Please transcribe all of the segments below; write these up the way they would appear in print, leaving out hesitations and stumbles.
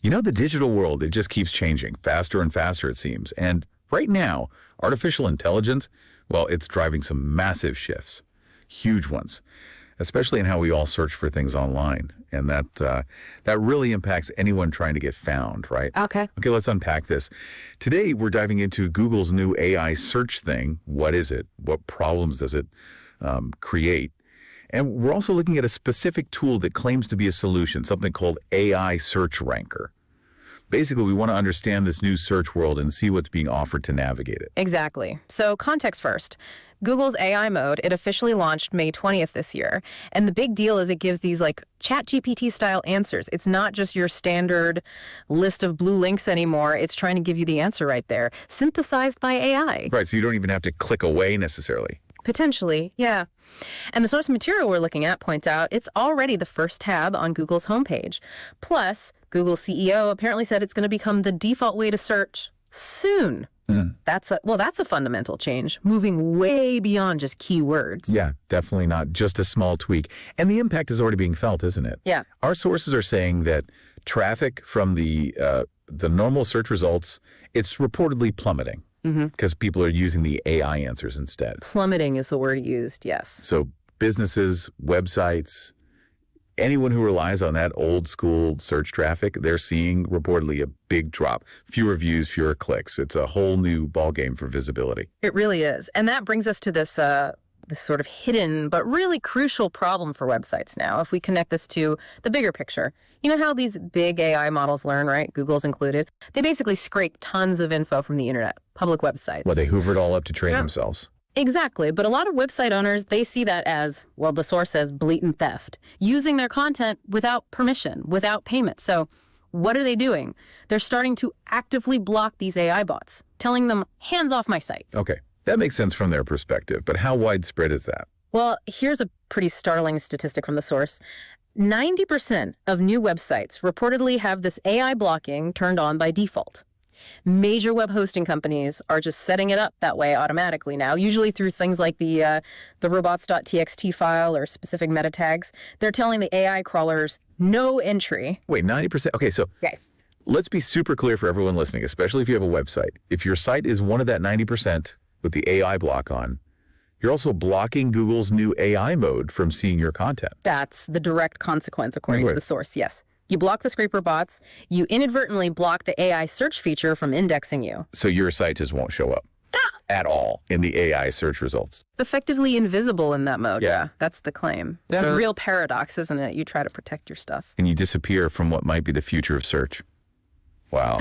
You know, the digital world, it just keeps changing faster and faster, it seems. And right now, artificial intelligence, well, it's driving some massive shifts, huge ones, especially in how we all search for things online. And that really impacts anyone trying to get found, right? Okay. Okay, let's unpack this. Today, we're diving into Google's new AI search thing. What is it? What problems does it create? And we're also looking at a specific tool that claims to be a solution, something called AI Search Ranker. Basically, we want to understand this new search world and see what's being offered to navigate it. Exactly. So context first. Google's AI mode, it officially launched May 20th this year. And the big deal is it gives these like ChatGPT style answers. It's not just your standard list of blue links anymore. It's trying to give you the answer right there, synthesized by AI. Right, so you don't even have to click away necessarily. Potentially, yeah. And the source material we're looking at points out it's already the first tab on Google's homepage. Plus, Google's CEO apparently said it's going to become the default way to search soon. That's a fundamental change, moving way beyond just keywords. Yeah, definitely not just a small tweak. And the impact is already being felt, isn't it? Yeah. Our sources are saying that traffic from the normal search results, it's reportedly plummeting because people are using the AI answers instead. Plummeting is the word used, yes. So businesses, websites, anyone who relies on that old school search traffic, they're seeing reportedly a big drop. Fewer views, fewer clicks. It's a whole new ballgame for visibility. It really is. And that brings us to this sort of hidden but really crucial problem for websites now. If we connect this to the bigger picture, you know how these big AI models learn, right? Google's included. They basically scrape tons of info from the internet, public websites. Well, they hoover it all up to train themselves. Exactly. But a lot of website owners, they see that as, well, the source says blatant theft, using their content without permission, without payment. So what are they doing? They're starting to actively block these AI bots, telling them, hands off my site. Okay, that makes sense from their perspective, but how widespread is that? Well, here's a pretty startling statistic from the source. 90% of new websites reportedly have this AI blocking turned on by default. Major web hosting companies are just setting it up that way automatically now, usually through things like the robots.txt file or specific meta tags. They're telling the AI crawlers no entry. Wait, 90%? Okay, so let's be super clear for everyone listening, especially if you have a website. If your site is one of that 90% with the AI block on, you're also blocking Google's new AI mode from seeing your content. That's the direct consequence, according to the source, yes. You block the scraper bots, you inadvertently block the AI search feature from indexing you. So your site just won't show up at all in the AI search results. Effectively invisible in that mode, yeah. That's the claim. It's a real paradox, isn't it? You try to protect your stuff. And you disappear from what might be the future of search. Wow.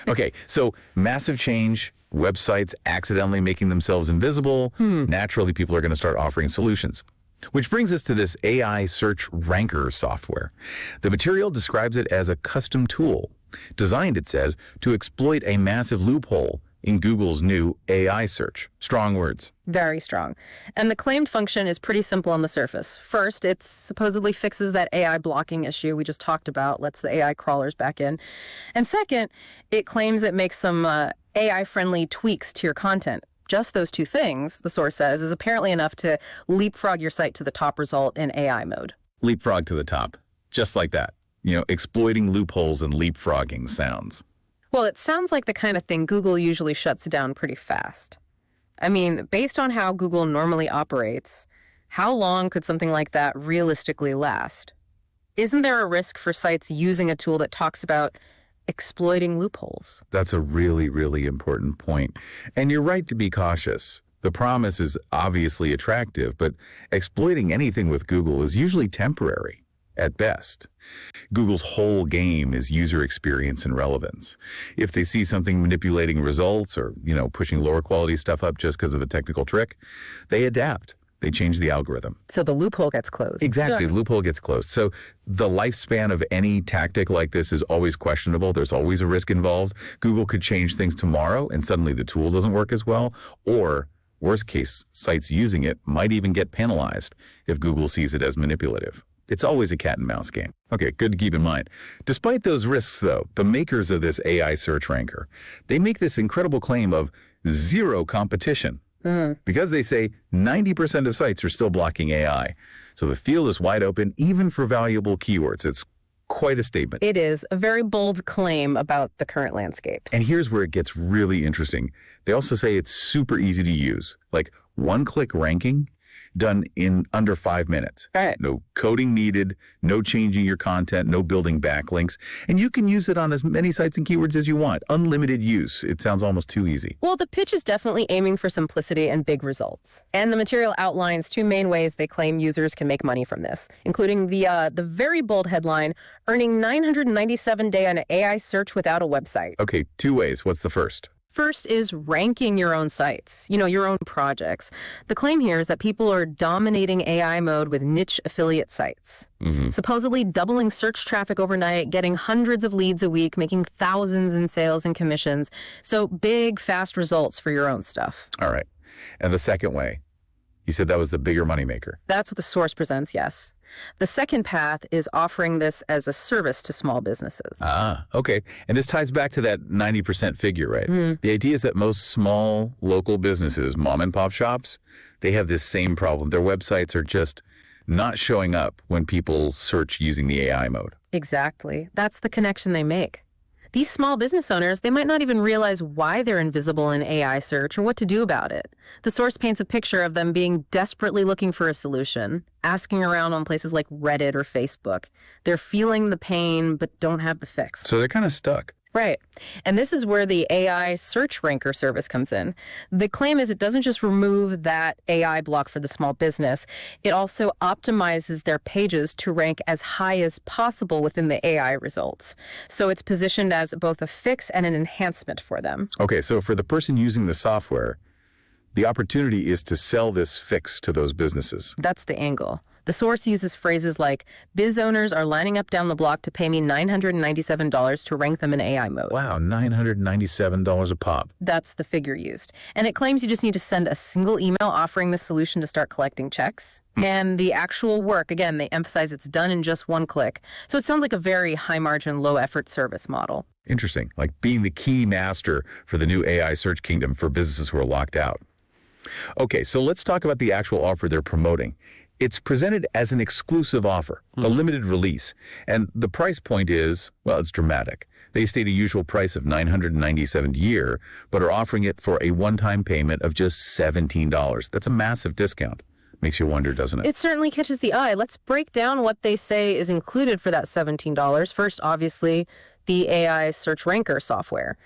Okay, so massive change, websites accidentally making themselves invisible. Naturally, people are going to start offering solutions. Which brings us to this AI Search Ranker software. The material describes it as a custom tool, designed, it says, to exploit a massive loophole in Google's new AI search. Strong words. Very strong. And the claimed function is pretty simple on the surface. First, it supposedly fixes that AI blocking issue we just talked about, lets the AI crawlers back in. And second, it claims it makes some AI-friendly tweaks to your content. Just those two things, the source says, is apparently enough to leapfrog your site to the top result in AI mode. Leapfrog to the top. Just like that. You know, exploiting loopholes and leapfrogging sounds. Well, it sounds like the kind of thing Google usually shuts down pretty fast. I mean, based on how Google normally operates, how long could something like that realistically last? Isn't there a risk for sites using a tool that talks about exploiting loopholes? That's a really, really important point. And you're right to be cautious. The promise is obviously attractive, but exploiting anything with Google is usually temporary at best. Google's whole game is user experience and relevance. If they see something manipulating results or, pushing lower quality stuff up just because of a technical trick, they adapt. They change the algorithm. So the loophole gets closed. Exactly. The loophole gets closed. So the lifespan of any tactic like this is always questionable. There's always a risk involved. Google could change things tomorrow and suddenly the tool doesn't work as well. Or worst case, sites using it might even get penalized if Google sees it as manipulative. It's always a cat and mouse game. Okay, good to keep in mind. Despite those risks, though, the makers of this AI search ranker, they make this incredible claim of zero competition. Because they say 90% of sites are still blocking AI. So the field is wide open, even for valuable keywords. It's quite a statement. It is a very bold claim about the current landscape. And here's where it gets really interesting. They also say it's super easy to use, like one-click ranking done in under 5 minutes. Right. No coding needed, no changing your content, no building backlinks. And you can use it on as many sites and keywords as you want. Unlimited use. It sounds almost too easy. Well, the pitch is definitely aiming for simplicity and big results. And the material outlines 2 main ways they claim users can make money from this, including the very bold headline, earning $997 on an AI search without a website. Okay, 2 ways. What's the first? First is ranking your own sites, your own projects. The claim here is that people are dominating AI mode with niche affiliate sites, supposedly doubling search traffic overnight, getting hundreds of leads a week, making thousands in sales and commissions. So big, fast results for your own stuff. All right. And the second way? You said that was the bigger moneymaker. That's what the source presents, yes. The second path is offering this as a service to small businesses. Ah, okay. And this ties back to that 90% figure, right? The idea is that most small local businesses, mom and pop shops, they have this same problem. Their websites are just not showing up when people search using the AI mode. Exactly. That's the connection they make. These small business owners, they might not even realize why they're invisible in AI search or what to do about it. The source paints a picture of them being desperately looking for a solution, asking around on places like Reddit or Facebook. They're feeling the pain, but don't have the fix. So they're kind of stuck. Right. And this is where the AI search ranker service comes in. The claim is it doesn't just remove that AI block for the small business, it also optimizes their pages to rank as high as possible within the AI results. So it's positioned as both a fix and an enhancement for them. Okay, so for the person using the software, the opportunity is to sell this fix to those businesses. That's the angle. The source uses phrases like, biz owners are lining up down the block to pay me $997 to rank them in AI mode. Wow, $997 a pop. That's the figure used. And it claims you just need to send a single email offering the solution to start collecting checks. And the actual work, again, they emphasize it's done in just 1 click. So it sounds like a very high margin, low effort service model. Interesting, like being the key master for the new AI search kingdom for businesses who are locked out. Okay, so let's talk about the actual offer they're promoting. It's presented as an exclusive offer, a limited release, and the price point is, well, it's dramatic. They state a usual price of $997 a year, but are offering it for a one-time payment of just $17. That's a massive discount. Makes you wonder, doesn't it? It certainly catches the eye. Let's break down what they say is included for that $17. First, obviously, the AI search ranker software.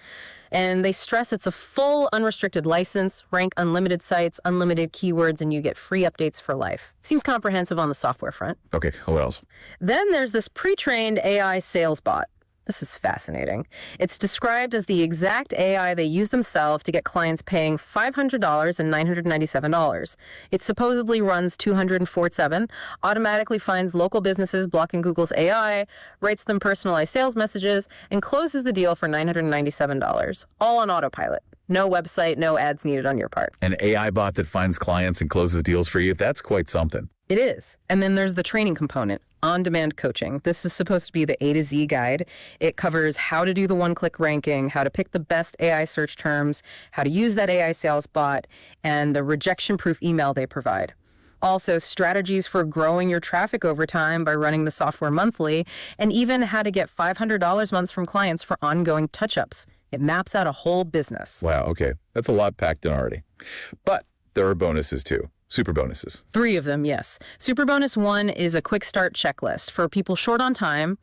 And they stress it's a full unrestricted license, rank unlimited sites, unlimited keywords, and you get free updates for life. Seems comprehensive on the software front. Okay, what else? Then there's this pre-trained AI sales bot. This is fascinating. It's described as the exact AI they use themselves to get clients paying $500 and $997. It supposedly runs 24/7, automatically finds local businesses blocking Google's AI, writes them personalized sales messages, and closes the deal for $997, all on autopilot. No website, no ads needed on your part. An AI bot that finds clients and closes deals for you, that's quite something. It is. And then there's the training component, on-demand coaching. This is supposed to be the A to Z guide. It covers how to do the one-click ranking, how to pick the best AI search terms, how to use that AI sales bot, and the rejection-proof email they provide. Also, strategies for growing your traffic over time by running the software monthly, and even how to get $500 months from clients for ongoing touch-ups. It maps out a whole business. Wow, okay. That's a lot packed in already. But there are bonuses too. Super bonuses. 3 of them, yes. Super bonus 1 is a quick start checklist for people short on time,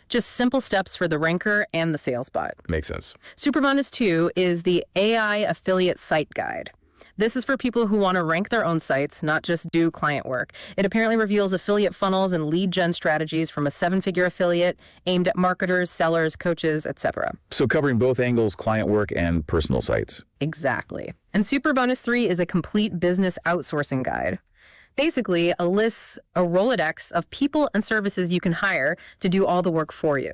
just simple steps for the ranker and the sales bot. Makes sense. Super bonus 2 is the AI affiliate site guide. This is for people who want to rank their own sites, not just do client work. It apparently reveals affiliate funnels and lead gen strategies from a 7-figure affiliate aimed at marketers, sellers, coaches, etc. So covering both angles, client work and personal sites. Exactly. And Super Bonus 3 is a complete business outsourcing guide. Basically, a Rolodex of people and services you can hire to do all the work for you.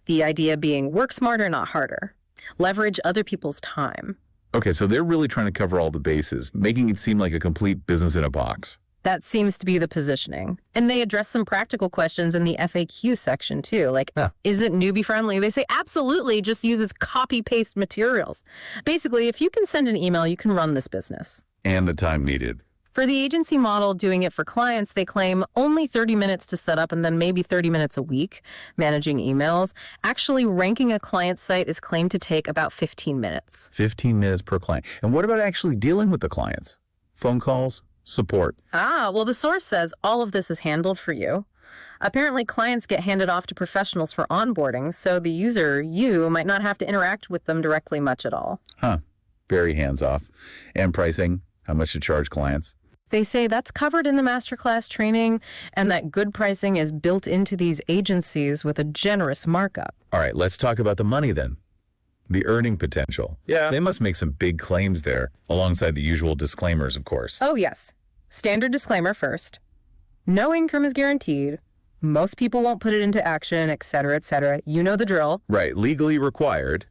The idea being work smarter, not harder. Leverage other people's time. Okay, so they're really trying to cover all the bases, making it seem like a complete business in a box. That seems to be the positioning. And they address some practical questions in the FAQ section too, like, is it newbie friendly? They say, absolutely, just uses copy-paste materials. Basically, if you can send an email, you can run this business. And the time needed. For the agency model doing it for clients, they claim only 30 minutes to set up and then maybe 30 minutes a week managing emails. Actually, ranking a client site is claimed to take about 15 minutes. 15 minutes per client. And what about actually dealing with the clients? Phone calls, support. Well, the source says all of this is handled for you. Apparently, clients get handed off to professionals for onboarding, so the user, you, might not have to interact with them directly much at all. Huh. Very hands-off. And pricing, how much to charge clients? They say that's covered in the masterclass training and that good pricing is built into these agencies with a generous markup. All right, let's talk about the money then. The earning potential. Yeah. They must make some big claims there, alongside the usual disclaimers, of course. Oh, yes. Standard disclaimer first. No income is guaranteed. Most people won't put it into action, et cetera, et cetera. You know the drill. Right, legally required.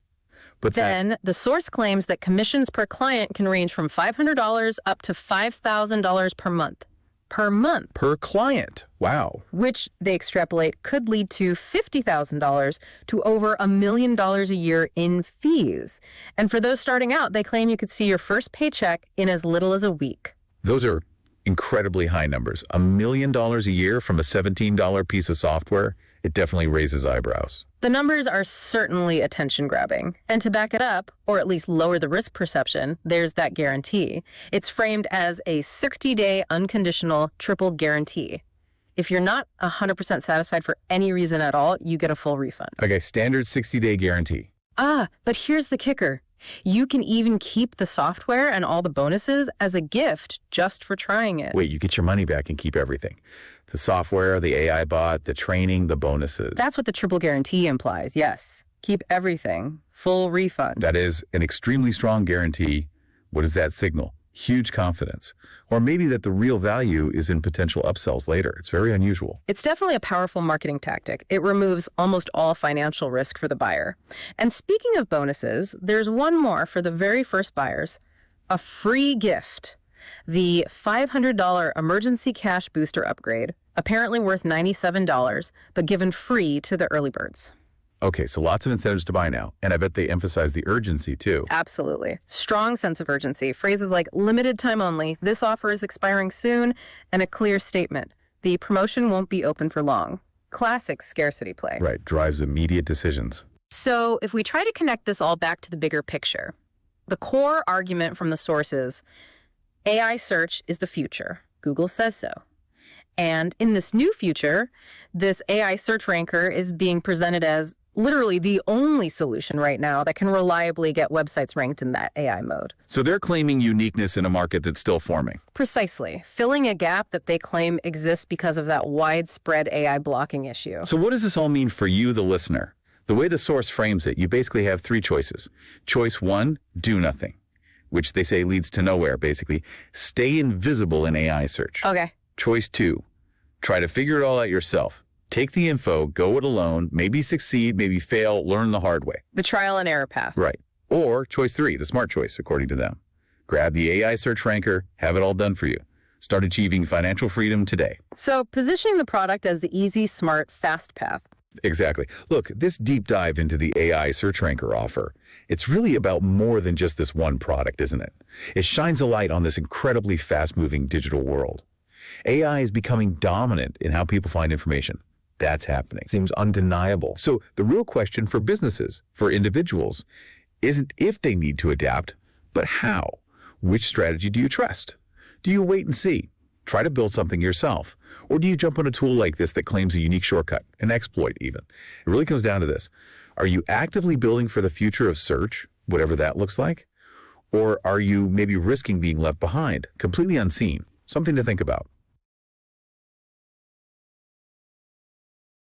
But Then the source claims that commissions per client can range from $500 up to $5,000 per month. Per month. per client. Wow. Which they extrapolate could lead to $50,000 to over $1 million a year in fees. And for those starting out, they claim you could see your first paycheck in as little as a week. Those are incredibly high numbers. $1 million a year from a $17 piece of software. It definitely raises eyebrows. The numbers are certainly attention-grabbing. And to back it up, or at least lower the risk perception, there's that guarantee. It's framed as a 60-day unconditional triple guarantee. If you're not 100% satisfied for any reason at all, you get a full refund. Okay, standard 60-day guarantee. But here's the kicker. You can even keep the software and all the bonuses as a gift just for trying it. Wait, you get your money back and keep everything. The software, the AI bot, the training, the bonuses. That's what the triple guarantee implies, yes. Keep everything. Full refund. That is an extremely strong guarantee. What does that signal? Huge confidence. Or maybe that the real value is in potential upsells later. It's very unusual. It's definitely a powerful marketing tactic. It removes almost all financial risk for the buyer. And speaking of bonuses, there's one more for the very first buyers. A free gift. The $500 emergency cash booster upgrade, apparently worth $97, but given free to the early birds. Okay, so lots of incentives to buy now. And I bet they emphasize the urgency too. Absolutely. Strong sense of urgency. Phrases like limited time only, this offer is expiring soon, and a clear statement. The promotion won't be open for long. Classic scarcity play. Right, drives immediate decisions. So if we try to connect this all back to the bigger picture, the core argument from the source is AI search is the future. Google says so. And in this new future, this AI search ranker is being presented as literally the only solution right now that can reliably get websites ranked in that AI mode. So they're claiming uniqueness in a market that's still forming. Precisely. Filling a gap that they claim exists because of that widespread AI blocking issue. So what does this all mean for you, the listener? The way the source frames it, you basically have three choices. Choice one, do nothing, which they say leads to nowhere, basically. Stay invisible in AI search. Okay. Choice two, try to figure it all out yourself. Take the info, go it alone, maybe succeed, maybe fail, learn the hard way. The trial and error path. Right. Or choice three, the smart choice, according to them. Grab the AI search ranker, have it all done for you. Start achieving financial freedom today. So positioning the product as the easy, smart, fast path. Exactly. Look, this deep dive into the AI search ranker offer, it's really about more than just this one product, isn't it? It shines a light on this incredibly fast-moving digital world. AI is becoming dominant in how people find information. That's happening. Seems undeniable. So the real question for businesses, for individuals, isn't if they need to adapt, but how. Which strategy do you trust? Do you wait and see? Try to build something yourself? Or do you jump on a tool like this that claims a unique shortcut, an exploit even? It really comes down to this. Are you actively building for the future of search, whatever that looks like? Or are you maybe risking being left behind, completely unseen? Something to think about.